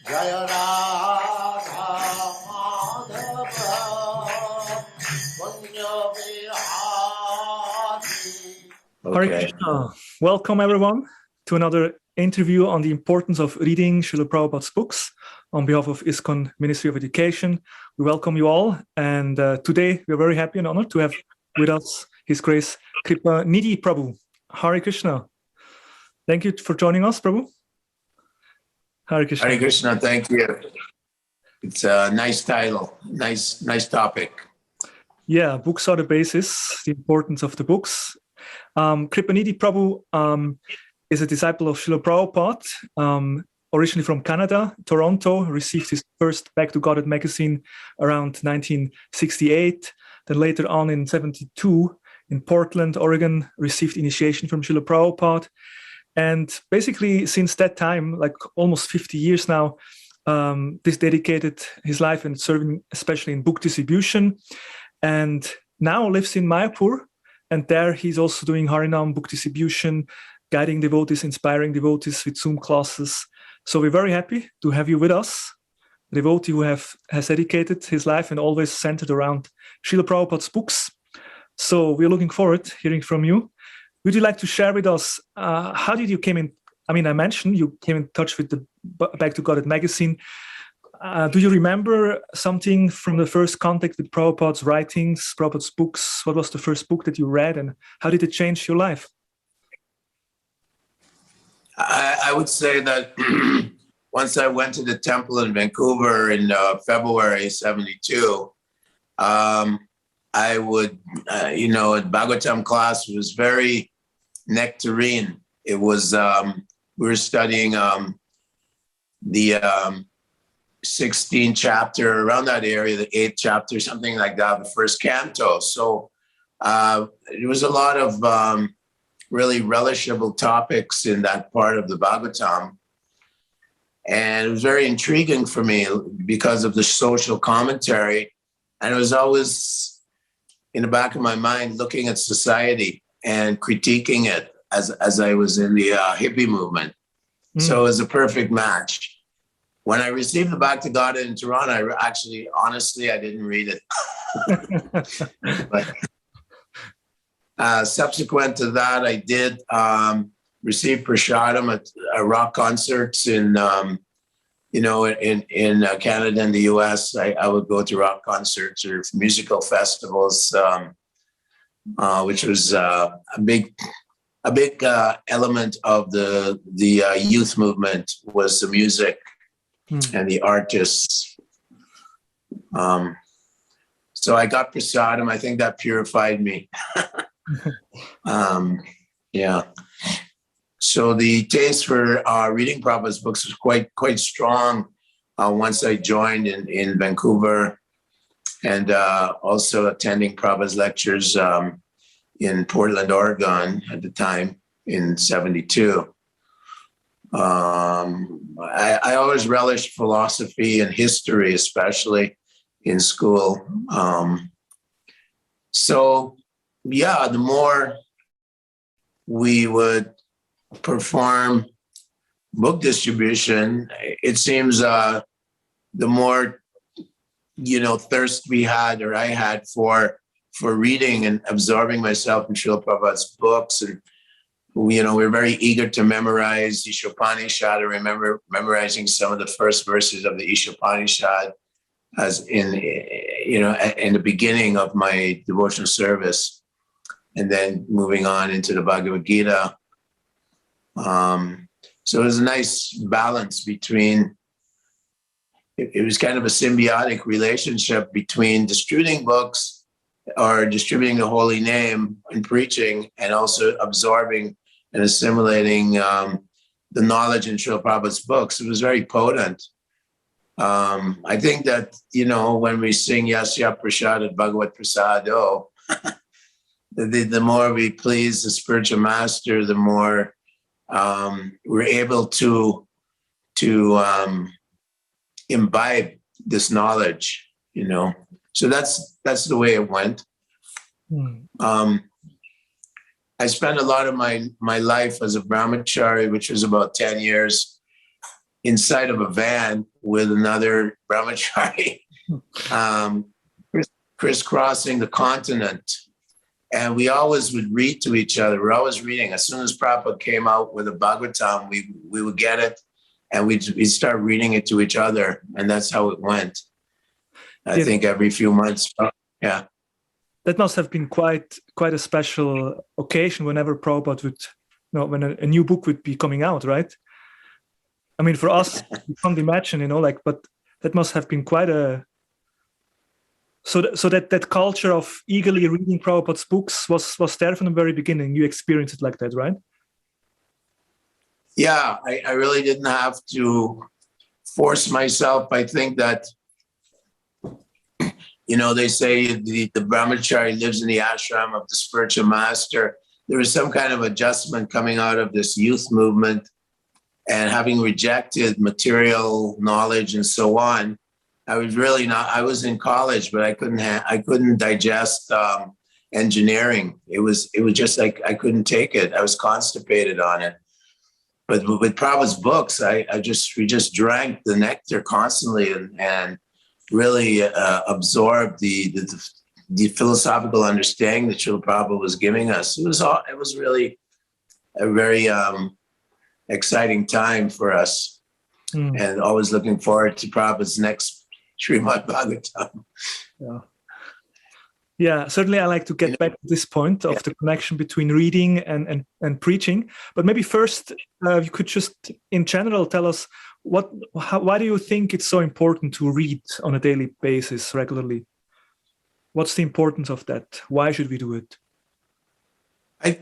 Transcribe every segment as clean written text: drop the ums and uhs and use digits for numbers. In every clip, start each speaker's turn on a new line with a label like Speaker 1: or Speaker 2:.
Speaker 1: Jaya Radha Madhava Punya Vihari.
Speaker 2: Hare Krishna. Welcome everyone to another interview on the importance of reading Srila Prabhupada's books. On behalf of ISKCON Ministry of Education, we welcome you all. And today we are very happy and honored to have with us His Grace Kripanidhi Prabhu. Hare Krishna. Thank you for joining us, Prabhu. Hare Krishna.
Speaker 3: Hare Krishna, thank you. It's a nice title, nice topic.
Speaker 2: Yeah, books are the basis, the importance of the books. Kripanidhi Prabhu is a disciple of Srila Prabhupada, originally from Canada, Toronto, received his first Back to Godhead magazine around 1968. Then later on in 72, in Portland, Oregon, received initiation from Srila Prabhupada. And basically, since that time, like almost 50 years now, this dedicated his life and serving, especially in book distribution. And now lives in Mayapur. And there he's also doing Harinam book distribution, guiding devotees, inspiring devotees with Zoom classes. So we're very happy to have you with us, a devotee who has dedicated his life and always centered around Srila Prabhupada's books. So we're looking forward to hearing from you. Would you like to share with us, how did you came in? I mean, I mentioned you came in touch with the Back to Godhead magazine. Do you remember something from the first contact with Prabhupada's writings, Prabhupada's books? What was the first book that you read and how did it change your life?
Speaker 3: I would say that once I went to the temple in Vancouver in February 72, I would, at Bhagavatam class, it was very nectarine. It was, we were studying the 16th chapter, around that area, the 8th chapter, something like that, the first canto. So there was a lot of really relishable topics in that part of the Bhagavatam. And it was very intriguing for me because of the social commentary. And it was always in the back of my mind looking at society and critiquing it as I was in the hippie movement. So it was a perfect match. When I received the Back to Godhead in Toronto, honestly, I didn't read it. But subsequent to that, I did receive prasadam at rock concerts in Canada and the US. I would go to rock concerts or musical festivals, which was a big element of the youth movement was the music and the artists. So I got prasadam. I think that purified me. Yeah. So the taste for reading Prabhupada's books was quite strong once I joined in Vancouver, and also attending Prabhupada's lectures in Portland, Oregon at the time in 72. I always relished philosophy and history, especially in school. So yeah, the more we would perform book distribution, it seems the more thirst we had, or I had for reading and absorbing myself in Srila Prabhupada's books. And we're very eager to memorize Ishopanishad. I remember memorizing some of the first verses of the Ishopanishad as in the beginning of my devotional service, and then moving on into the Bhagavad Gita. So it was a nice balance between, it was kind of a symbiotic relationship between distributing books or distributing the holy name and preaching, and also absorbing and assimilating the knowledge in Srila Prabhupada's books. It was very potent. I think that, when we sing Yasya Prasad Bhagavat Prasado, the more we please the spiritual master, the more we're able to imbibe this knowledge, So that's the way it went. I spent a lot of my life as a brahmachari, which was about 10 years, inside of a van with another brahmachari, crisscrossing the continent. And we always would read to each other. We're always reading. As soon as Prabhupada came out with a Bhagavatam, we would get it and we'd start reading it to each other. And that's how it went. I think every few months. Yeah.
Speaker 2: That must have been quite a special occasion whenever Prabhupada would, when a new book would be coming out, right? I mean, for us, we can't imagine, but that must have been quite a... So that culture of eagerly reading Prabhupada's books was there from the very beginning. You experienced it like that, right?
Speaker 3: Yeah, I really didn't have to force myself. I think that, they say the brahmachari lives in the ashram of the spiritual master. There was some kind of adjustment coming out of this youth movement, and having rejected material knowledge and so on. I was really not. I was in college, but I couldn't digest engineering. It was just like I couldn't take it. I was constipated on it. But with Prabhupada's books, we just drank the nectar constantly and really absorbed the philosophical understanding that Srila Prabhupada was giving us. It was really a very exciting time for us, and always looking forward to Prabhupada's next Srimad Bhagavatam.
Speaker 2: Yeah, certainly I like to get back to this point of the connection between reading and preaching. But maybe first, you could just, in general, tell us why do you think it's so important to read on a daily basis regularly? What's the importance of that? Why should we do it?
Speaker 3: I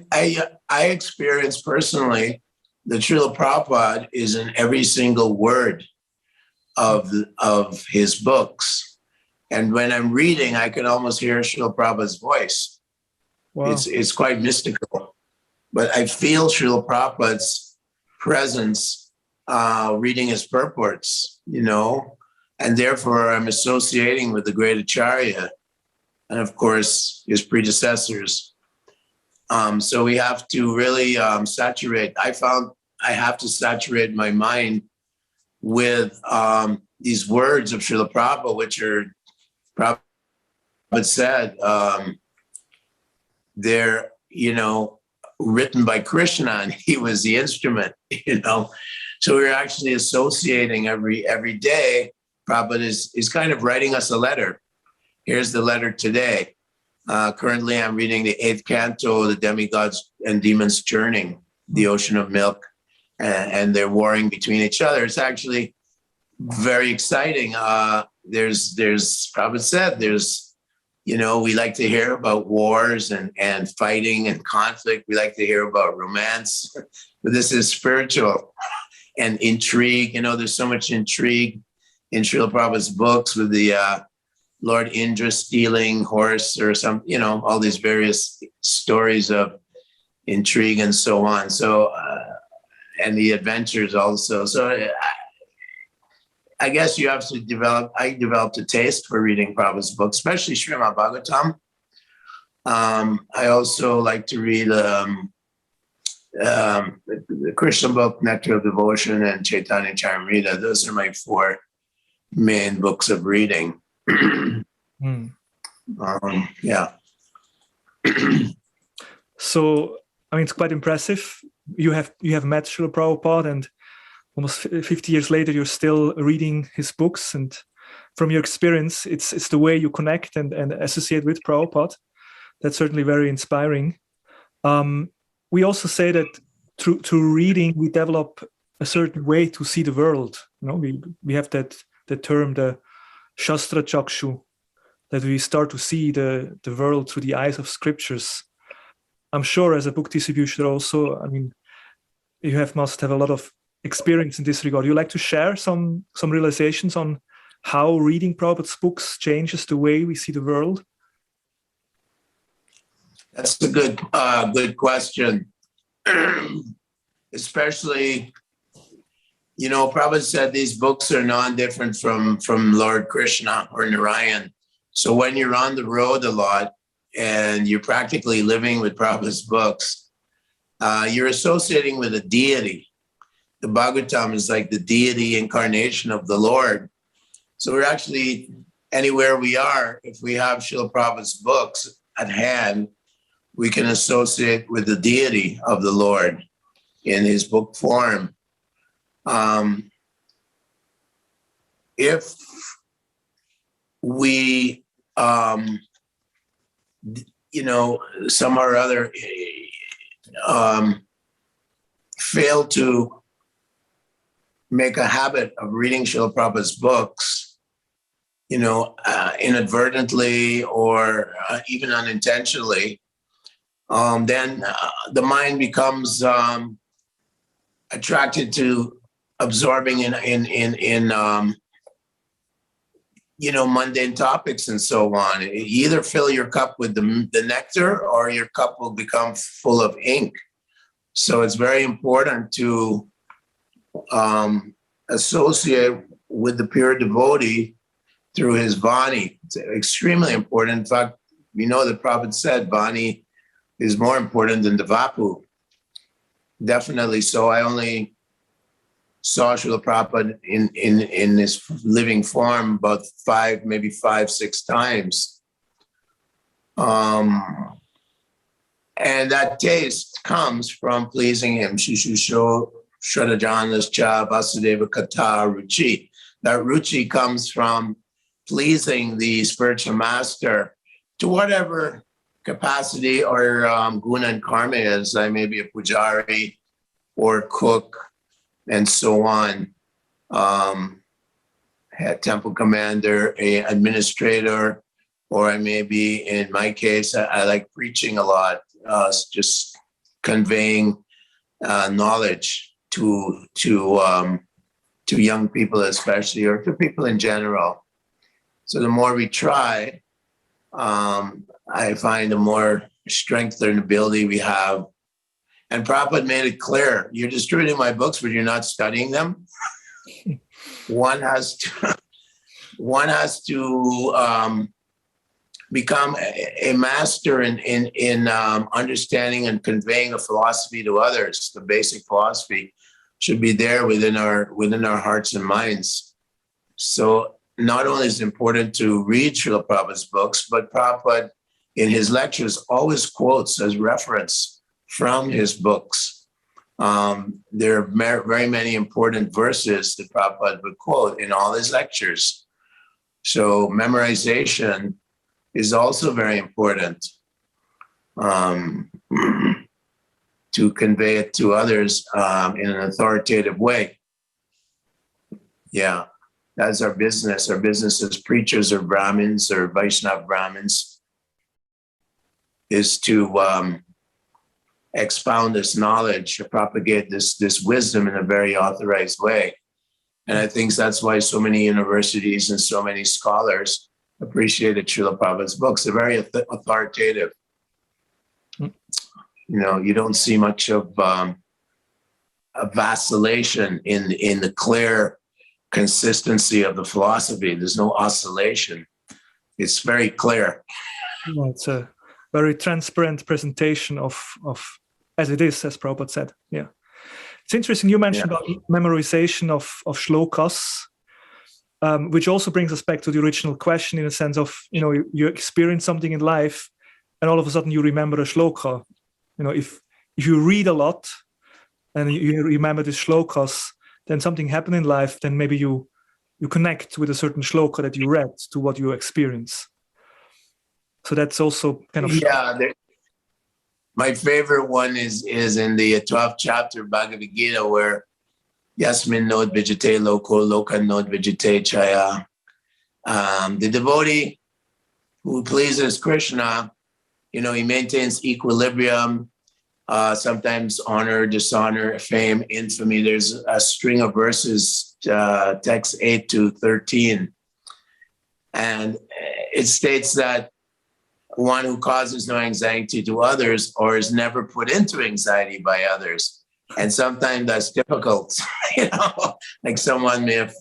Speaker 3: experience personally that Srila Prabhupada is in every single word of his books. And when I'm reading, I can almost hear Srila Prabhupada's voice. Wow. It's quite mystical. But I feel Srila Prabhupada's presence reading his purports, and therefore I'm associating with the great Acharya and, of course, his predecessors. So we have to really saturate. I found I have to saturate my mind with these words of Srila Prabhupada, which are, Prabhupada said, they're, written by Krishna, and he was the instrument, So we're actually associating every day. Prabhupada is kind of writing us a letter. Here's the letter today. Currently, I'm reading the 8th canto, The Demigods and Demons Churning, the Ocean of Milk, and they're warring between each other. It's actually very exciting. There's Prabhupada said, we like to hear about wars and fighting and conflict. We like to hear about romance, but this is spiritual and intrigue. There's so much intrigue in Srila Prabhupada's books with the Lord Indra stealing horse or some, all these various stories of intrigue and so on. So, and the adventures also. So I guess you have to I developed a taste for reading Prabhupada's books, especially Srimad Bhagavatam. I also like to read the Krishna book, Nectar of Devotion, and Chaitanya Charitamrita. Those are my 4 main books of reading. Yeah.
Speaker 2: So, it's quite impressive. You have met Srila Prabhupada, and almost 50 years later, you're still reading his books. And from your experience, it's the way you connect and associate with Prabhupada. That's certainly very inspiring. We also say that through reading, we develop a certain way to see the world. We have that term, the Shastra Chakshu, that we start to see the world through the eyes of scriptures. I'm sure as a book distributor also, you must have a lot of experience in this regard. You like to share some realizations on how reading Prabhupada's books changes the way we see the world?
Speaker 3: That's a good question. Especially, Prabhupada said these books are non-different from Lord Krishna or Narayan. So when you're on the road a lot and you're practically living with Prabhupada's books, you're associating with a deity. The Bhagavatam is like the deity incarnation of the Lord. So we're actually, anywhere we are, if we have Srila Prabhupada's books at hand, we can associate with the deity of the Lord in his book form. If we, somehow or other fail to make a habit of reading Srila Prabhupada's books, inadvertently or even unintentionally, then the mind becomes attracted to absorbing in mundane topics and so on. You either fill your cup with the nectar, or your cup will become full of ink. So it's very important to associate with the pure devotee through his Vani. It's extremely important. In fact, the Prabhupada said Vani is more important than the Vapu. Definitely so. I only saw Srila Prabhupada in his living form about 5, 6 times. And that taste comes from pleasing him. Shishusho Shradhajanas Cha Vasudeva Kata Ruchi. That Ruchi comes from pleasing the spiritual master to whatever capacity or guna and karma is. I may be a pujari or cook and so on. Head temple commander, a administrator, or I may be, in my case, I like preaching a lot, just conveying knowledge to young people especially, or to people in general. So the more we try, I find the more strength and ability we have. And Prabhupada made it clear, you're distributing my books, but you're not studying them. One has to become a master in understanding and conveying a philosophy to others. The basic philosophy should be there within our hearts and minds. So not only is it important to read Srila Prabhupada's books, but Prabhupada in his lectures always quotes as reference from his books. There are very many important verses that Prabhupada would quote in all his lectures. So memorization is also very important to convey it to others in an authoritative way. Yeah, that's our business. Our business as preachers or Brahmins or Vaishnava Brahmins is to expound this knowledge, propagate this wisdom in a very authorized way. And I think that's why so many universities and so many scholars appreciated Srila Prabhupada's books. They're very authoritative. You don't see much of a vacillation in the clear consistency of the philosophy. There's no oscillation. It's very clear.
Speaker 2: Well, it's a very transparent presentation of as it is, as Prabhupada said. Yeah. It's interesting you mentioned about memorization of shlokas, which also brings us back to the original question in a sense of, you experience something in life and all of a sudden you remember a shloka. If you read a lot and you remember the shlokas, then something happened in life, then maybe you connect with a certain shloka that you read to what you experience. So that's also kind of...
Speaker 3: Yeah, my favorite one is in the 12th chapter of Bhagavad Gita, where Yasmin nod vijate loko, loka nod vijate chaya. The devotee who pleases Krishna, he maintains equilibrium, sometimes honor, dishonor, fame, infamy. There's a string of verses, text 8 to 13. And it states that one who causes no anxiety to others or is never put into anxiety by others. And sometimes that's difficult, like someone may have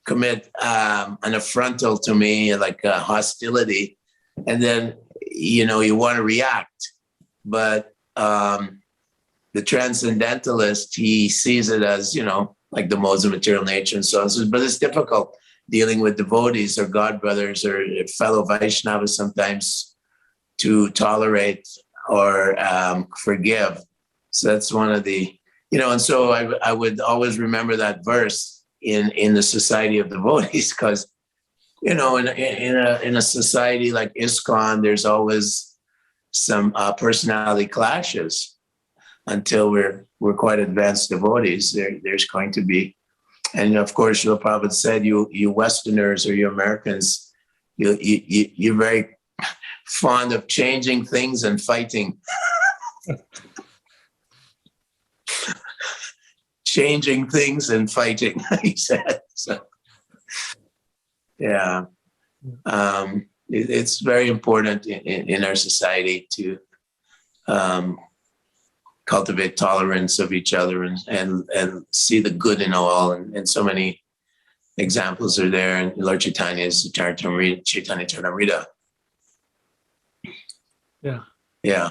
Speaker 3: commit an affrontal to me, like a hostility, and then, you want to react. But the the transcendentalist, he sees it as, like the modes of material nature and so on. But it's difficult dealing with devotees or god brothers or fellow Vaishnavas sometimes to tolerate or forgive. So that's one of the, and so I would always remember that verse in the society of devotees, because, in a society like ISKCON, there's always some personality clashes. Until we're quite advanced devotees, there's going to be. And of course, Srila Prabhupada said, you Westerners or you Americans, you're very fond of changing things and fighting. Changing things and fighting, he said. So, yeah. It's very important in our society to cultivate tolerance of each other and see the good in all. And so many examples are there in Lord Chaitanya's Chaitanya Charitamrita.
Speaker 2: Yeah.
Speaker 3: Yeah.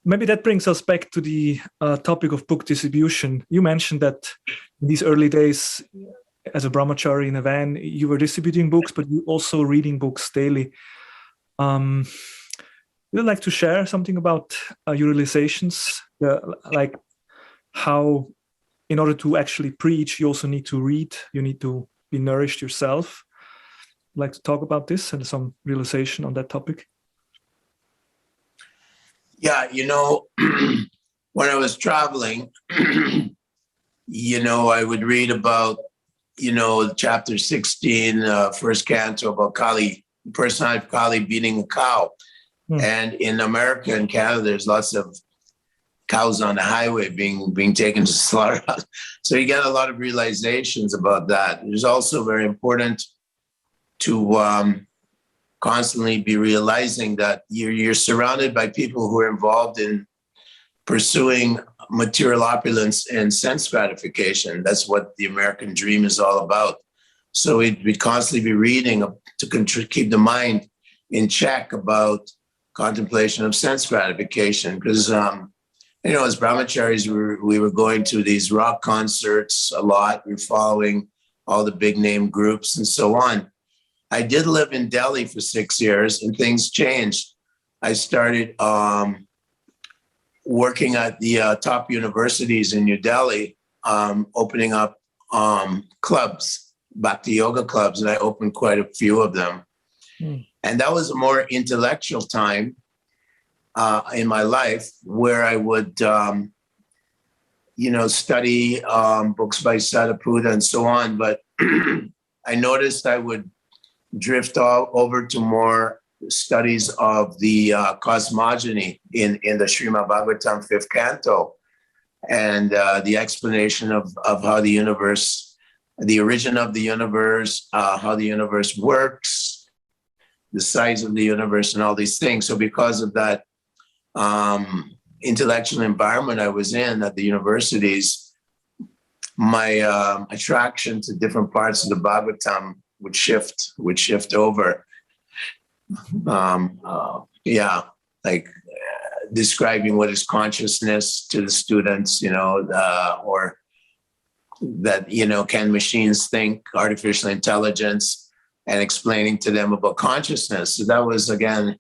Speaker 2: Maybe that brings us back to the topic of book distribution. You mentioned that in these early days, as a brahmachari in a van, you were distributing books, but you also reading books daily. Would you like to share something about your realizations, like how, in order to actually preach, you also need to read, you need to be nourished yourself? Would you like to talk about this and some realization on that topic?
Speaker 3: Yeah, when I was traveling, I would read about, chapter 16, first canto about Kali, the personality of Kali beating a cow. And in America and Canada, there's lots of cows on the highway being taken to slaughterhouse. So you get a lot of realizations about that. It's also very important to constantly be realizing that you're surrounded by people who are involved in pursuing material opulence and sense gratification. That's what the American dream is all about. So we'd constantly be reading to keep the mind in check about contemplation of sense gratification, because as brahmacharis, we were going to these rock concerts a lot. We're following all the big name groups and so on. I did live in Delhi for 6 years, and things changed. I started working at the top universities in New Delhi, opening up clubs, bhakti yoga clubs, and I opened quite a few of them. And that was a more intellectual time in my life, where I would, study books by Sadhaputta and so on. But I noticed I would drift over to more studies of the cosmogony in the Srimad Bhagavatam 5th canto, and the explanation of how the universe, the origin of the universe, how the universe works, the size of the universe, and all these things. So because of that intellectual environment I was in at the universities, my attraction to different parts of the Bhagavatam would shift over. Describing what is consciousness to the students, or that, can machines think, artificial intelligence, and explaining to them about consciousness. So that was, again,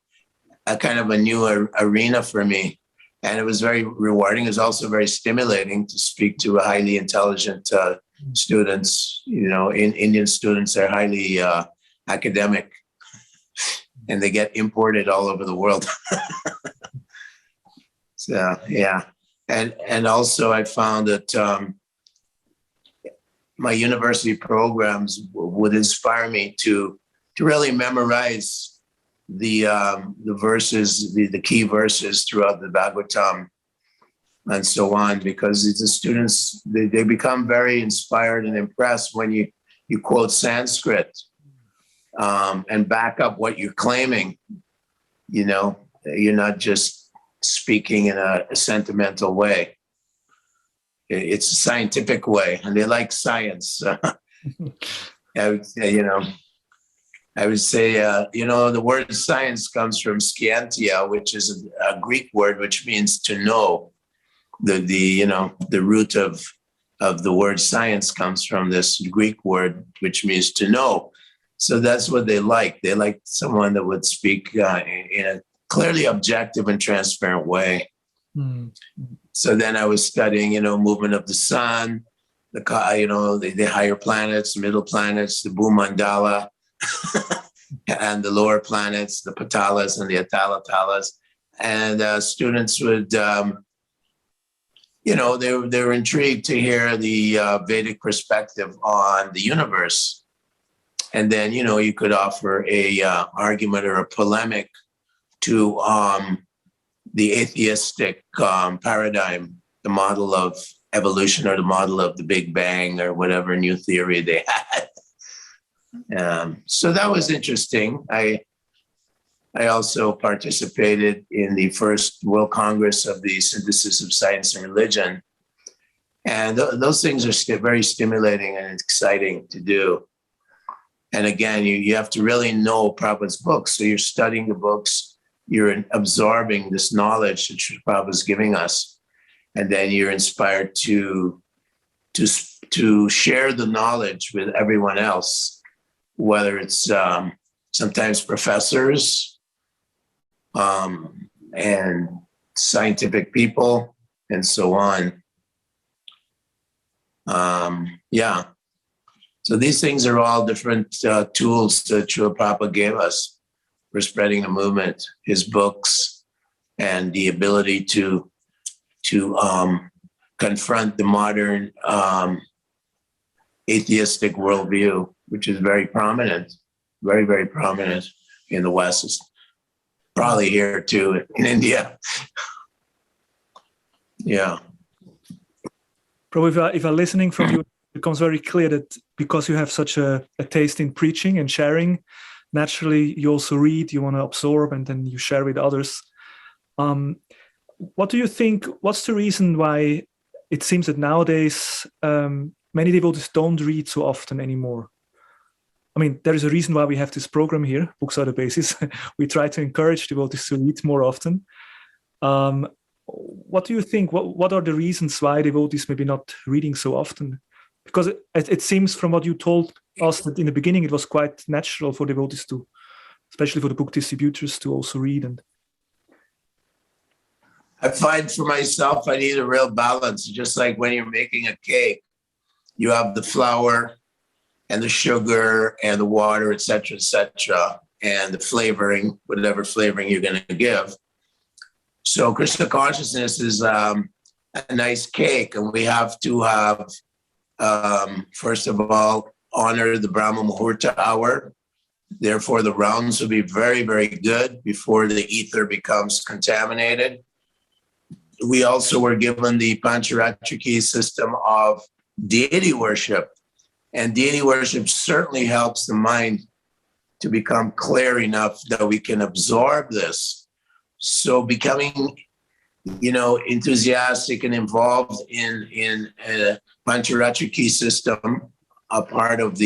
Speaker 3: a kind of a new arena for me. And it was very rewarding. It was also very stimulating to speak to highly intelligent students. Indian students are highly academic, and they get imported all over the world. So, yeah. And also I found that my university programs would inspire me to really memorize the verses, the key verses throughout the Bhagavatam and so on, because the students, they become very inspired and impressed when you quote Sanskrit and back up what you're claiming. You're not just speaking in a sentimental way. It's a scientific way, and they like science. I would say, the word science comes from scientia, which is a Greek word which means to know. the root of the word science comes from this Greek word, which means to know. So that's what they like. They like someone that would speak in a clearly objective and transparent way.
Speaker 2: Mm.
Speaker 3: So then I was studying, movement of the sun, the higher planets, the middle planets, the Bhumandala, and the lower planets, the Patalas and the Atalatalas. And students would, they were intrigued to hear the Vedic perspective on the universe. And then, you could offer a argument or a polemic to the atheistic paradigm, the model of evolution or the model of the Big Bang or whatever new theory they had. So that was interesting. I also participated in the first World Congress of the Synthesis of Science and Religion. And those things are very stimulating and exciting to do. And again, you have to really know Prabhupada's books. So you're studying the books, you're absorbing this knowledge that Prabhupada's giving us. And then you're inspired to share the knowledge with everyone else, whether it's sometimes professors and scientific people and so on. Yeah. So these things are all different tools that Srila Prabhupada gave us for spreading the movement, his books, and the ability to confront the modern atheistic worldview, which is very prominent, very, very prominent in the West. It's probably here too in India. Yeah.
Speaker 2: Prabhu, if I'm listening from you, it becomes very clear that because you have such a taste in preaching and sharing, naturally you also read, you want to absorb, and then you share with others. What do you think, what's the reason why it seems that nowadays many devotees don't read so often anymore? I mean, there is a reason why we have this program here, Books Are the Basis. We try to encourage devotees to read more often. What do you think? What are the reasons why devotees maybe not reading so often? Because it seems from what you told us that in the beginning it was quite natural for devotees to, especially for the book distributors, to also read. And
Speaker 3: I find for myself, I need a real balance. Just like when you're making a cake, you have the flour and the sugar and the water, et cetera, and the flavoring, whatever flavoring you're going to give. So Krishna consciousness is a nice cake, and we have to have, first of all, honor the Brahma Muhurta hour. Therefore, the rounds will be very, very good before the ether becomes contaminated. We also were given the Pancharatriki system of deity worship. And deity worship certainly helps the mind to become clear enough that we can absorb this. So becoming, enthusiastic and involved in a Pancharatriki system, a part of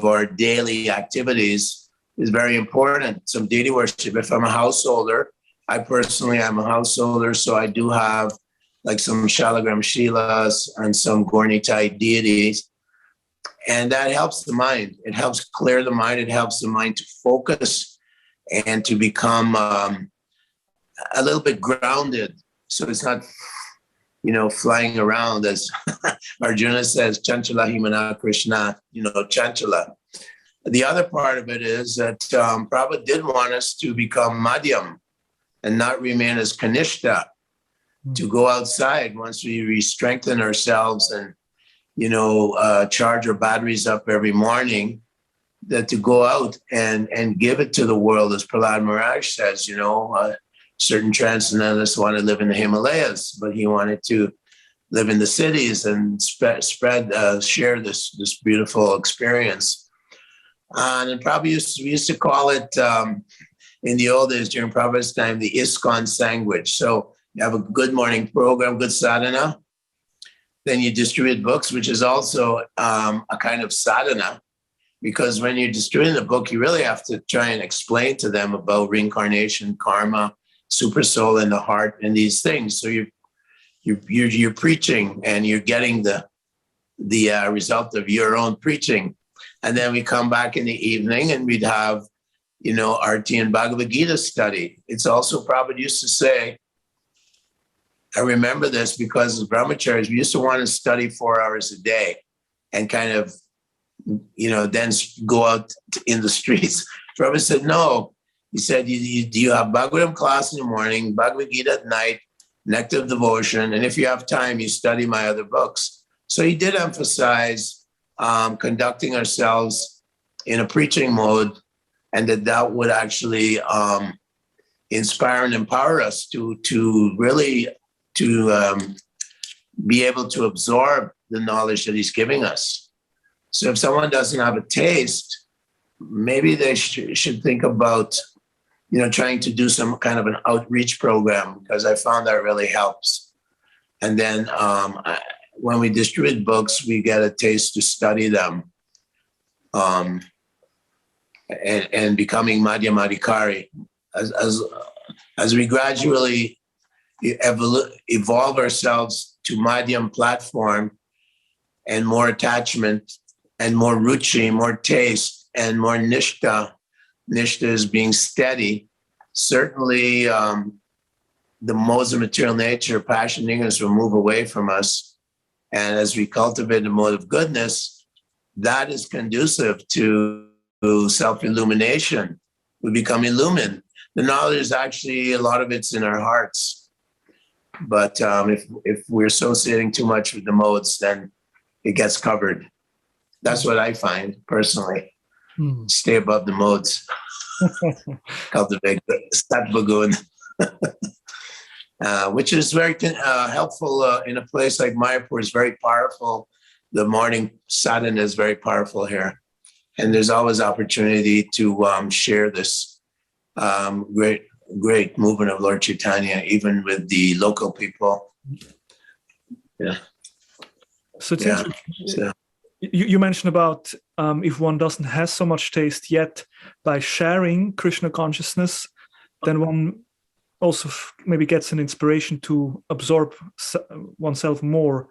Speaker 3: our daily activities, is very important. Some deity worship. If I'm a householder, I personally am a householder, so I do have like some Shalagram Shilas and some Gornitai deities. And that helps the mind. It helps clear the mind. It helps the mind to focus and to become a little bit grounded. So it's not, flying around, as Arjuna says, Chanchala Himana Krishna, Chanchala. The other part of it is that Prabhupada did want us to become Madhyam and not remain as Kanishta, to go outside once we re-strengthen ourselves and charge our batteries up every morning, that to go out and give it to the world, as Prahlad Maharaj says, certain transcendentalists want to live in the Himalayas, but he wanted to live in the cities and share this beautiful experience. And then Prabhupada we used to call it, in the old days during Prabhupada's time, the ISKCON sandwich. So you have a good morning program, good sadhana. Then you distribute books, which is also a kind of sadhana, because when you're distributing the book, you really have to try and explain to them about reincarnation, karma, super soul in the heart, and these things. So you're preaching and you're getting the result of your own preaching. And then we come back in the evening and we'd have, Arti and Bhagavad Gita study. It's also Prabhupada used to say, I remember this because as brahmacharis, we used to want to study 4 hours a day and kind of, then go out in the streets. Prabhupada said, no. He said, you have Bhagavatam class in the morning, Bhagavad Gita at night, Nectar of Devotion, and if you have time, you study my other books. So he did emphasize conducting ourselves in a preaching mode, and that would actually inspire and empower us to really be able to absorb the knowledge that he's giving us. So if someone doesn't have a taste, maybe they should think about, trying to do some kind of an outreach program, because I found that really helps. And then when we distribute books, we get a taste to study them, and becoming Madhyamadikari. As we gradually evolve ourselves to Madhyam platform and more attachment and more ruchi, more taste and more nishta. Nishta is being steady. Certainly the modes of material nature, passion, ignorance will move away from us. And as we cultivate the mode of goodness, that is conducive to self-illumination. We become illumined. The knowledge is actually, a lot of it's in our hearts. But if we're associating too much with the modes, then it gets covered. That's what I find personally. Stay above the modes. Cultivate Sattva-gun, which is very helpful in a place like Mayapur. Is very powerful. The morning sadhana is very powerful here. And there's always opportunity to share this great movement of Lord Chaitanya, even with the local people. Yeah.
Speaker 2: So, you mentioned about if one doesn't have so much taste yet, by sharing Krishna consciousness, then one also maybe gets an inspiration to absorb oneself more.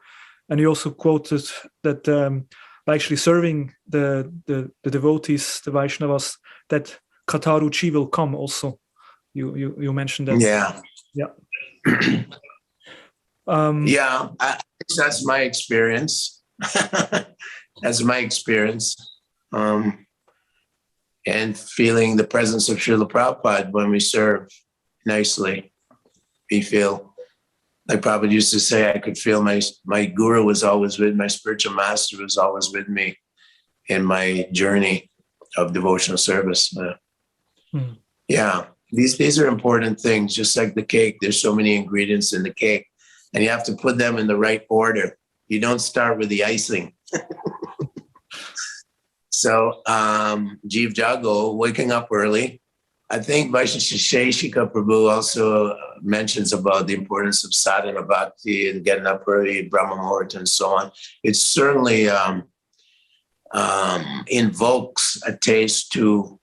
Speaker 2: And you also quoted that by actually serving the devotees, the Vaishnavas, that Kataruchi will come also. You mentioned that.
Speaker 3: Yeah.
Speaker 2: Yeah.
Speaker 3: That's my experience. That's my experience. And feeling the presence of Srila Prabhupada when we serve nicely. We feel, like Prabhupada used to say, I could feel my guru was always with me, my spiritual master was always with me in my journey of devotional service. Yeah, these are important things, just like the cake. There's so many ingredients in the cake, and you have to put them in the right order. You don't start with the icing. So, Jeev Jago, waking up early. I think Vaisheshika Prabhu also mentions about the importance of sadhana bhakti and getting up early, Brahma Muhurta, and so on. It certainly invokes a taste to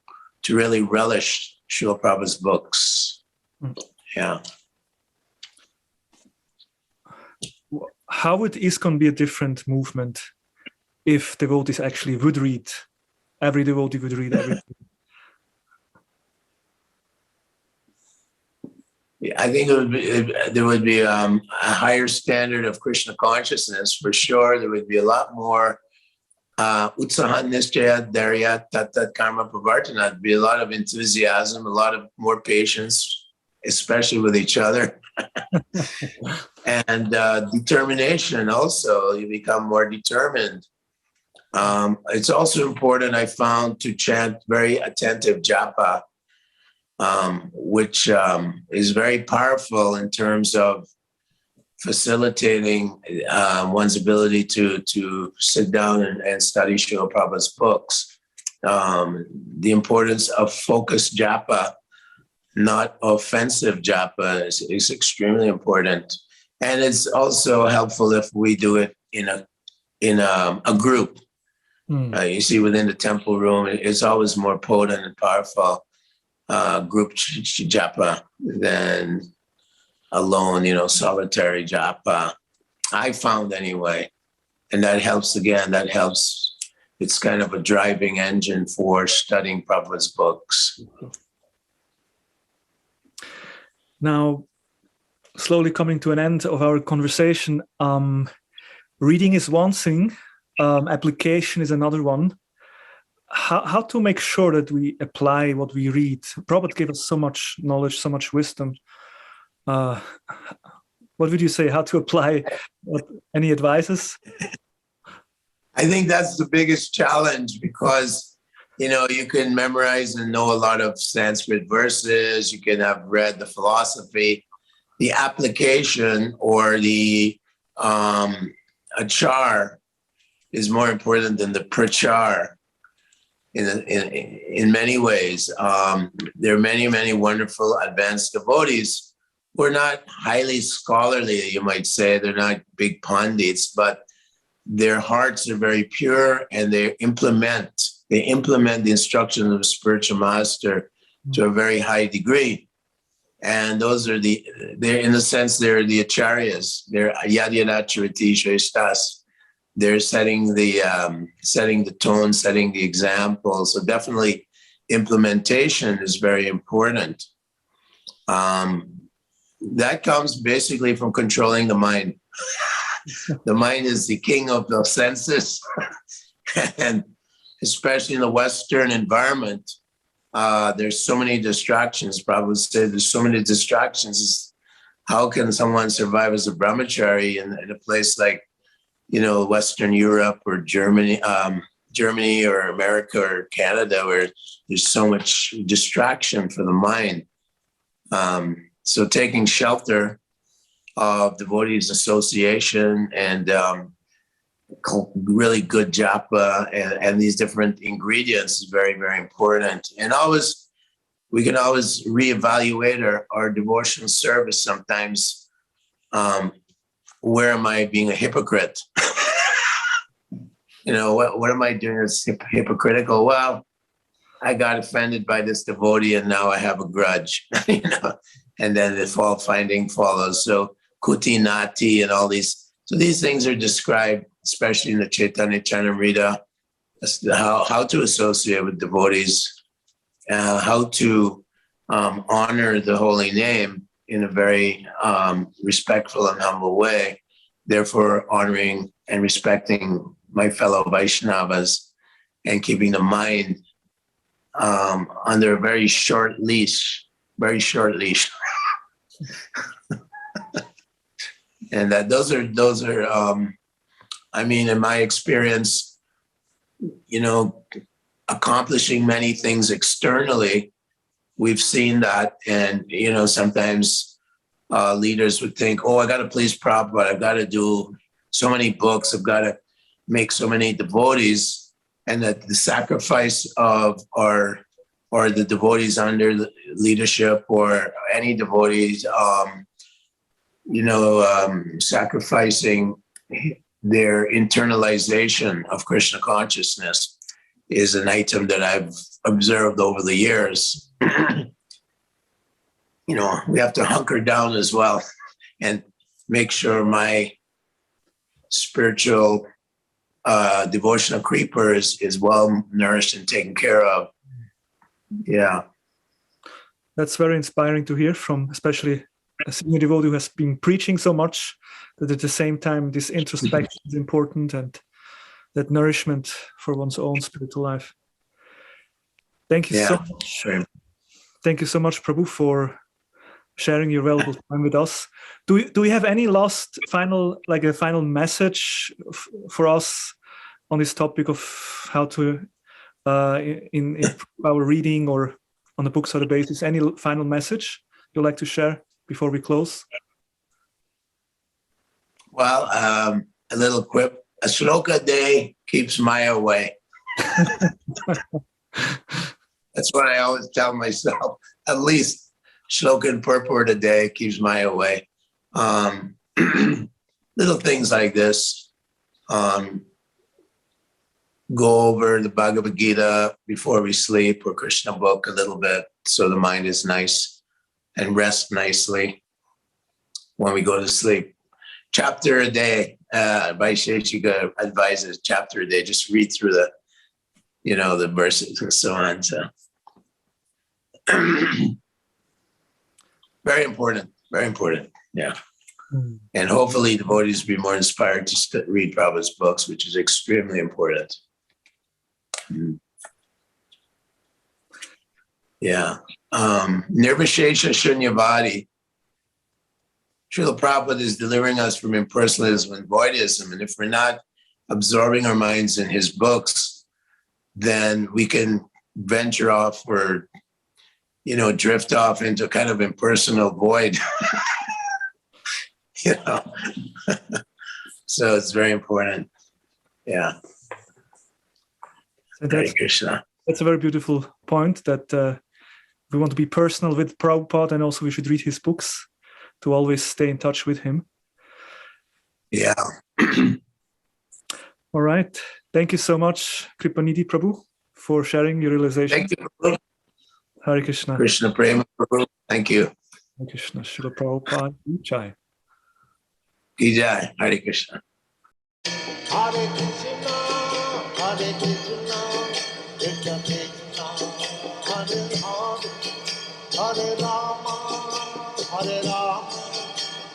Speaker 3: really relish Srila Prabhupada's books. Yeah.
Speaker 2: How would ISKCON be a different movement if devotees actually would read? Every devotee would read everything.
Speaker 3: I think there would be a higher standard of Krishna consciousness for sure. There would be a lot more utsaha nischaya dharya tat karma pravartana. There'd be a lot of enthusiasm, a lot of more patience, especially with each other. And determination also. You become more determined. It's also important, I found, to chant very attentive japa, which is very powerful in terms of facilitating one's ability to sit down and study Srila Prabhupada's books. The importance of focused japa, not offensive japa, is extremely important. And it's also helpful if we do it in a group. You see, within the temple room, it's always more potent and powerful group japa than alone, solitary japa. I found anyway. And that helps again, it's kind of a driving engine for studying Prabhupada's books.
Speaker 2: Now, slowly coming to an end of our conversation, reading is one thing, application is another one. How to make sure that we apply what we read? Prabhupada gave us so much knowledge, so much wisdom. What would you say? How to apply? Any advices?
Speaker 3: I think that's the biggest challenge because, you can memorize and know a lot of Sanskrit verses. You can have read the philosophy. The application or the achar is more important than the prachar in many ways. There are many, many wonderful advanced devotees who are not highly scholarly, you might say. They're not big pundits, but their hearts are very pure and they implement the instructions of a spiritual master to a very high degree. And those are they're in a sense, they're the acharyas. They're yadyadacharati shrestas. They're setting the tone, setting the example. So definitely implementation is very important. That comes basically from controlling the mind. The mind is the king of the senses. And especially in the Western environment, there's so many distractions. Prabhupada said there's so many distractions. How can someone survive as a brahmachari in a place like, Western Europe or Germany or America or Canada, where there's so much distraction for the mind? So taking shelter of devotees association and really good japa and these different ingredients is very, very important. And we can always reevaluate our devotional service sometimes. Where am I being a hypocrite? What am I doing that's hypocritical? Well, I got offended by this devotee and now I have a grudge, and then the fault finding follows. So kuti nati and all these. So these things are described, especially in the Chaitanya Charitamrita, how to associate with devotees, how to honor the holy name in a very respectful and humble way, therefore honoring and respecting my fellow Vaishnavas and keeping the mind under a very short leash. And that those are in my experience, accomplishing many things externally, we've seen that. And, sometimes leaders would think, oh, I got to please Prabhupada. I've got to do so many books. I've got to make so many devotees. And that the sacrifice of or the devotees under the leadership or any devotees, sacrificing their internalization of Krishna consciousness is an item that I've observed over the years. We have to hunker down as well and make sure my spiritual devotional creeper is well nourished and taken care of. Yeah.
Speaker 2: That's very inspiring to hear from, especially a senior devotee who has been preaching so much, that at the same time this introspection is important and that nourishment for one's own spiritual life. Thank you so much.
Speaker 3: Sure.
Speaker 2: Thank you so much, Prabhu, for sharing your valuable time with us. Do we have any final message for us on this topic of how to in our reading or on the books or the basis? Any final message you'd like to share before we close?
Speaker 3: Well, a little quip. A shloka a day keeps Maya away. That's what I always tell myself. At least shloka and purport a day keeps Maya away. Little things like this. Go over the Bhagavad Gita before we sleep, or Krishna book a little bit, so the mind is nice and rest nicely. when we go to sleep. Chapter a day. Vaisheshika advises chapter a day. Just read through the, the verses and so on. So very important. Very important. Yeah. And hopefully devotees will be more inspired to read Prabhupada's books, which is extremely important. Yeah. Nirvishesha Shunyavadi. Srila Prabhupada is delivering us from impersonalism and voidism. And if we're not absorbing our minds in his books, then we can venture off or, drift off into kind of impersonal void. So it's very important. Yeah.
Speaker 2: So
Speaker 3: Hare Krishna.
Speaker 2: That's a very beautiful point, that we want to be personal with Prabhupada, and also we should read his books to always stay in touch with him.
Speaker 3: Yeah.
Speaker 2: All right. Thank you so much, Kripanidhi Prabhu, for sharing your realization.
Speaker 3: Thank you, Prabhu.
Speaker 2: Hare Krishna.
Speaker 3: Krishna Prema Prabhu. Thank you.
Speaker 2: Hare Krishna. Srila Prabhupada. Jai.
Speaker 3: Jai. Hare Krishna.
Speaker 1: Hare Krishna, Hare Krishna, Krishna Krishna, Hare Hare, Hare Rama, Hare Rama,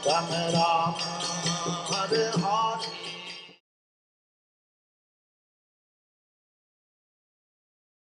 Speaker 1: Rama Rama, Hare Hare.